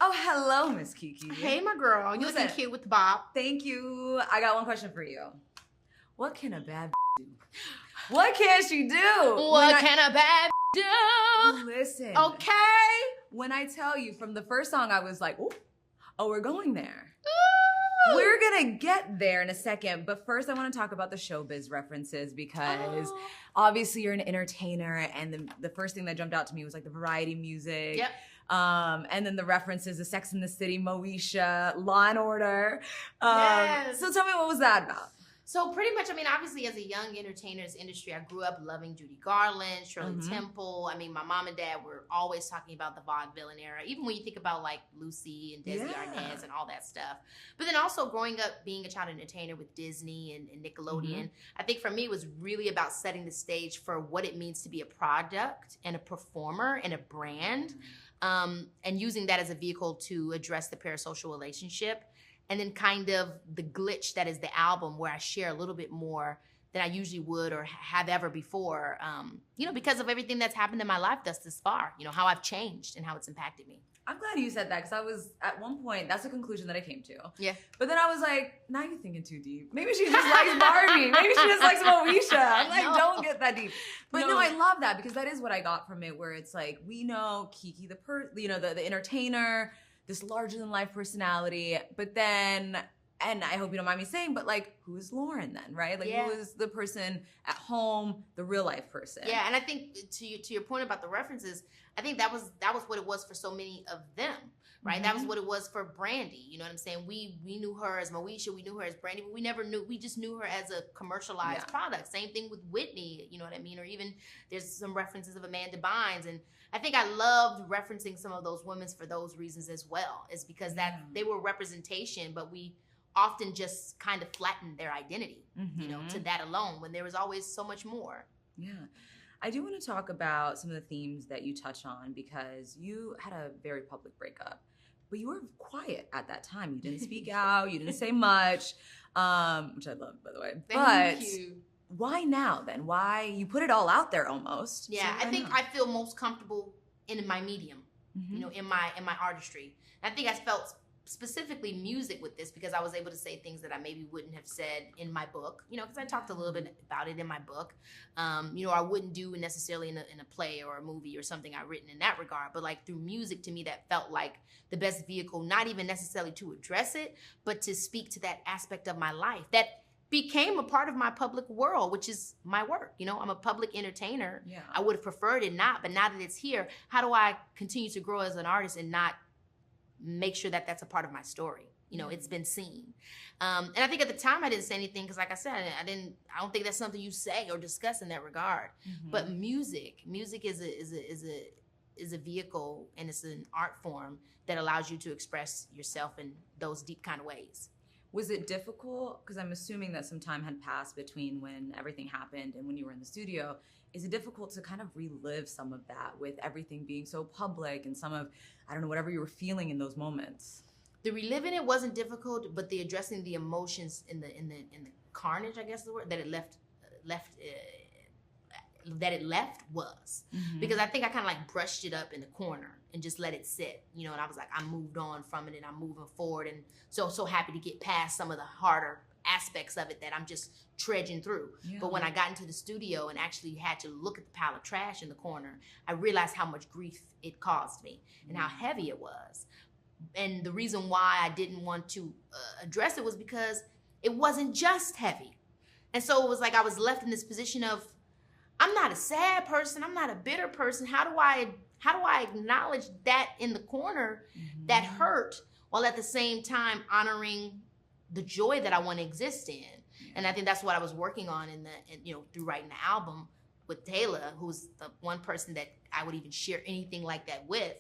Oh, hello, Miss Keke. Hey, my girl. You looking cute with the bob. Thank you. I got one question for you. What can a bad do? What can she do? What can a bad do? Listen. Okay. When I tell you from the first song, I was like, oh, we're going there. Ooh. We're going to get there in a second. But first, I want to talk about the showbiz references because obviously you're an entertainer. And the first thing that jumped out to me was like the variety music. Yep. And then the references, the Sex and the City, Moesha, Law and Order. Yes. So tell me, what was that about? So pretty much, I mean, obviously as a young entertainer in this industry, I grew up loving Judy Garland, Shirley Temple. I mean, my mom and dad were always talking about the vaudevillain era, even when you think about like Lucy and Desi Arnaz and all that stuff. But then also growing up being a child entertainer with Disney and Nickelodeon, I think for me it was really about setting the stage for what it means to be a product and a performer and a brand. And using that as a vehicle to address the parasocial relationship. And then kind of the glitch that is the album where I share a little bit more than I usually would or have ever before, because of everything that's happened in my life this far, how I've changed and how it's impacted me. I'm glad you said that because I was, at one point, that's the conclusion that I came to. Yeah. But then I was like, now you're thinking too deep. Maybe she just likes Barbie. Maybe she just likes Moesha. I'm like, don't get that deep. But no, I love that because that is what I got from it, where it's like, we know Keke, the entertainer, this larger-than-life personality, but then, and I hope you don't mind me saying, but like, who is Lauren then, right? Like, who is the person at home, the real-life person? Yeah, and I think to your point about the references, I think that was what it was for so many of them, right? That was what it was for Brandy. You know what I'm saying? We knew her as Moesha, we knew her as Brandy, but we just knew her as a commercialized product. Same thing with Whitney, you know what I mean? Or even there's some references of Amanda Bynes, and I think I loved referencing some of those women for those reasons as well, is because that they were representation, but we often just kind of flattened their identity, to that alone, when there was always so much more. Yeah. I do want to talk about some of the themes that you touch on because you had a very public breakup, but you were quiet at that time. You didn't speak out. You didn't say much, which I love, by the way. Thank you. Why now then? Why you put it all out there almost? Yeah, so I think I feel most comfortable in my medium, in my artistry. And I think I felt specifically music with this because I was able to say things that I maybe wouldn't have said in my book, because I talked a little bit about it in my book. I wouldn't do necessarily in a play or a movie or something I've written in that regard, but like through music, to me, that felt like the best vehicle, not even necessarily to address it, but to speak to that aspect of my life that became a part of my public world, which is my work. I'm a public entertainer. Yeah. I would have preferred it not, but now that it's here, how do I continue to grow as an artist and not make sure that that's a part of my story? It's been seen. And I think at the time I didn't say anything because, like I said, I don't think that's something you say or discuss in that regard. But music is a vehicle, and it's an art form that allows you to express yourself in those deep kind of ways. Was it difficult? Because I'm assuming that some time had passed between when everything happened and when you were in the studio. Is it difficult to kind of relive some of that with everything being so public and some of, whatever you were feeling in those moments? The reliving it wasn't difficult, but the addressing the emotions in the carnage, I guess the word, that it left was. Because I think I kind of like brushed it up in the corner and just let it sit, and I was like, I moved on from it and I'm moving forward, and so happy to get past some of the harder aspects of it that I'm just trudging through. But when I got into the studio and actually had to look at the pile of trash in the corner, I realized how much grief it caused me and how heavy it was. And the reason why I didn't want to address it was because it wasn't just heavy. And so it was like I was left in this position of, I'm not a sad person, I'm not a bitter person. How do I acknowledge that in the corner that hurt, while at the same time honoring the joy that I want to exist in? And I think that's what I was working on through writing the album with Taylor, who's the one person that I would even share anything like that with.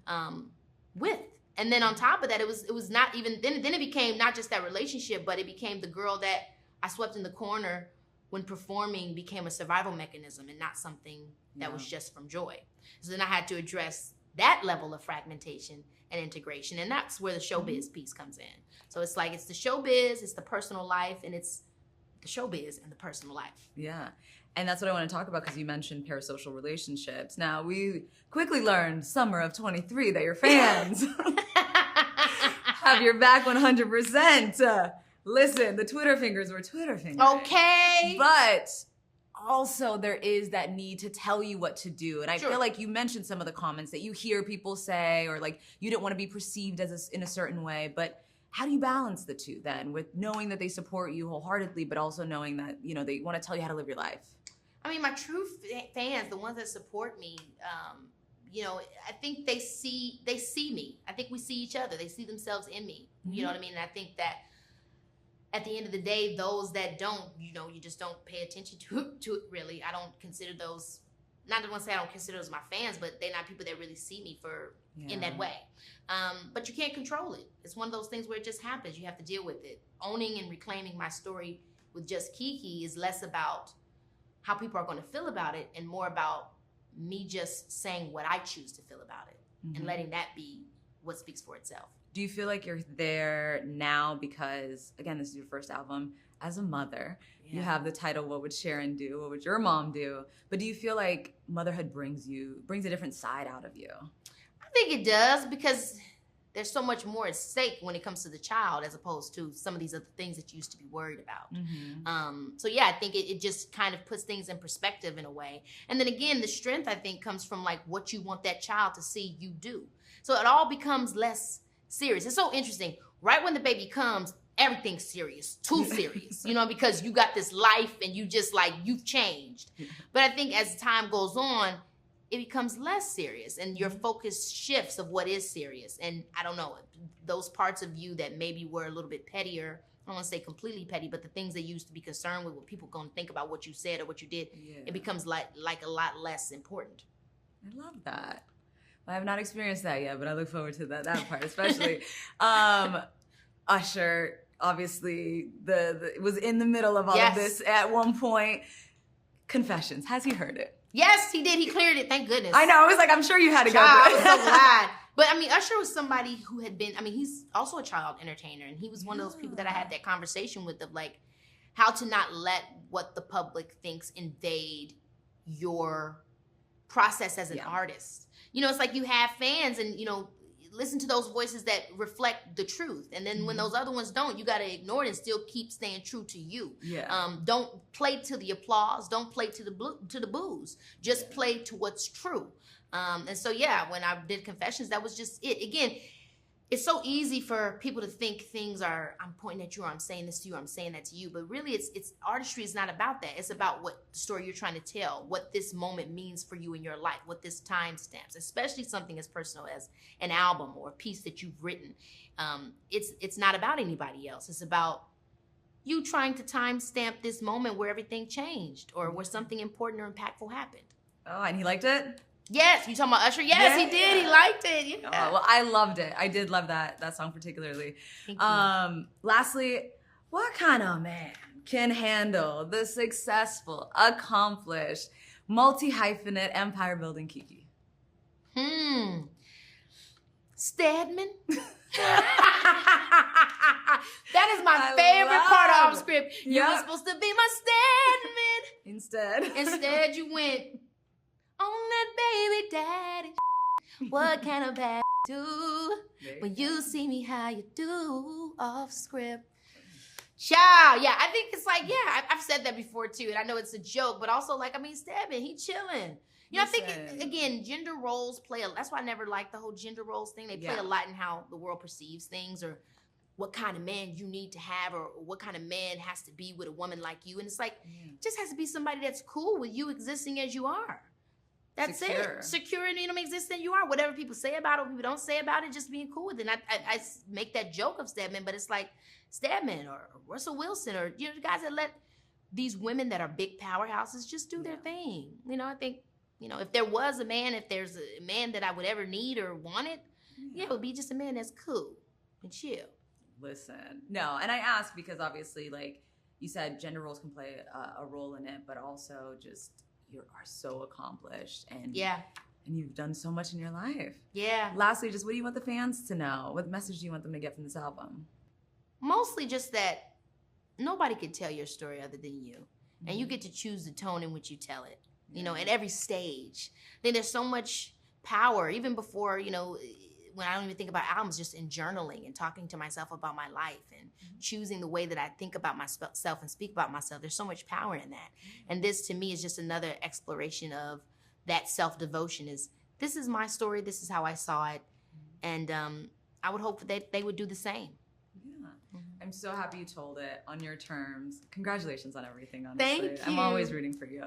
And then on top of that, it was not even, then it became not just that relationship, but it became the girl that I swept in the corner when performing became a survival mechanism and not something that was just from joy. So then I had to address that level of fragmentation and integration, and that's where the showbiz piece comes in. So it's like, it's the showbiz, it's the personal life, and it's the showbiz and the personal life. Yeah. And that's what I want to talk about because you mentioned parasocial relationships. Now, we quickly learned summer of 23 that you're fans. have your back 100%. Listen, the Twitter fingers were Twitter fingers. Okay. But also there is that need to tell you what to do. And I Sure. feel like you mentioned some of the comments that you hear people say, or like you don't want to be perceived as in a certain way. But how do you balance the two then, with knowing that they support you wholeheartedly, but also knowing that, you know, they want to tell you how to live your life? I mean, my true fans, the ones that support me, you know, I think they see me. I think we see each other. They see themselves in me. Mm-hmm. You know what I mean? And I think that at the end of the day, those that don't, you know, you just don't pay attention to it really. I don't consider those, not to say I don't consider those my fans, but they're not people that really see me in that way. But you can't control it. It's one of those things where it just happens. You have to deal with it. Owning and reclaiming my story with just Keke is less about how people are going to feel about it and more about me just saying what I choose to feel about it, mm-hmm. and letting that be what speaks for itself. Do you feel like you're there now because, again, this is your first album, as a mother? Yeah. You have the title, What Would Sharon Do? What would your mom do? But do you feel like motherhood brings a different side out of you? I think it does, because there's so much more at stake when it comes to the child as opposed to some of these other things that you used to be worried about. Mm-hmm. So yeah, I think it just kind of puts things in perspective in a way. And then again, the strength, I think, comes from like what you want that child to see you do. So it all becomes less serious. It's so interesting. Right when the baby comes, everything's serious, too serious, you know, because you got this life and you just like, you've changed. But I think as time goes on, it becomes less serious and your focus shifts of what is serious. And I don't know, those parts of you that maybe were a little bit pettier, I don't want to say completely petty, but the things that you used to be concerned with, what people going to think about what you said or what you did, it becomes like a lot less important. I love that. I have not experienced that yet, but I look forward to that part, especially. Usher, obviously, was in the middle of all of this at one point. Confessions, has he heard it? Yes, he did. He cleared it. Thank goodness. I know. I was like, I'm sure you had to go through I it. was so glad. But I mean, Usher was somebody who had been, I mean, he's also a child entertainer. And he was one of those people that I had that conversation with of like, how to not let what the public thinks invade your process as an artist. You know, it's like you have fans and, you know, listen to those voices that reflect the truth. And then when those other ones don't, you got to ignore it and still keep staying true to you. Don't play to the applause. Don't play to the boos. Just play to what's true. And so, when I did Confessions, that was just it. Again, it's so easy for people to think things are, I'm pointing at you, or I'm saying this to you, or I'm saying that to you. But really, it's artistry is not about that. It's about what story you're trying to tell, what this moment means for you in your life, what this time stamps, especially something as personal as an album or a piece that you've written. It's not about anybody else. It's about you trying to time stamp this moment where everything changed or where something important or impactful happened. Oh, and he liked it? Yes, you talking about Usher? Yes, he did. He liked it. Yeah. Oh, well, I loved it. I did love that song particularly. Thank you. Lastly, what kind of man can handle the successful, accomplished, multi-hyphenate, empire-building Keke? Stedman. That is my favorite part of off script. You were supposed to be my Stedman. Instead, you went on that baby daddy. What can a bad do when you see me how you do off script? Child, I think it's like, I've said that before too, and I know it's a joke, but also like, I mean, Stedman, he chilling. You know, I think, again, gender roles that's why I never liked the whole gender roles thing. They play a lot in how the world perceives things or what kind of man you need to have or what kind of man has to be with a woman like you. And it's like, it just has to be somebody that's cool with you existing as you are. That's it. Secure and, existing you are. Whatever people say about it, what people don't say about it, just being cool with it. And I make that joke of Stedman, but it's like Stedman or Russell Wilson or, the guys that let these women that are big powerhouses just do their thing. I think, if there was a man, if there's a man that I would ever need or wanted, it would be just a man that's cool and chill. Listen, no, and I ask because obviously, like you said, gender roles can play a role in it, but also just you are so accomplished and you've done so much in your life. Yeah. Lastly, just what do you want the fans to know? What message do you want them to get from this album? Mostly just that nobody could tell your story other than you, and you get to choose the tone in which you tell it. At every stage. Then there's so much power, even before, when I don't even think about albums, just in journaling and talking to myself about my life and choosing the way that I think about myself and speak about myself. There's so much power in that. And this to me is just another exploration of that self-devotion. This is my story. This is how I saw it. And I would hope that they would do the same. Yeah. I'm so happy you told it on your terms. Congratulations on everything, honestly. Thank you. I'm always rooting for you.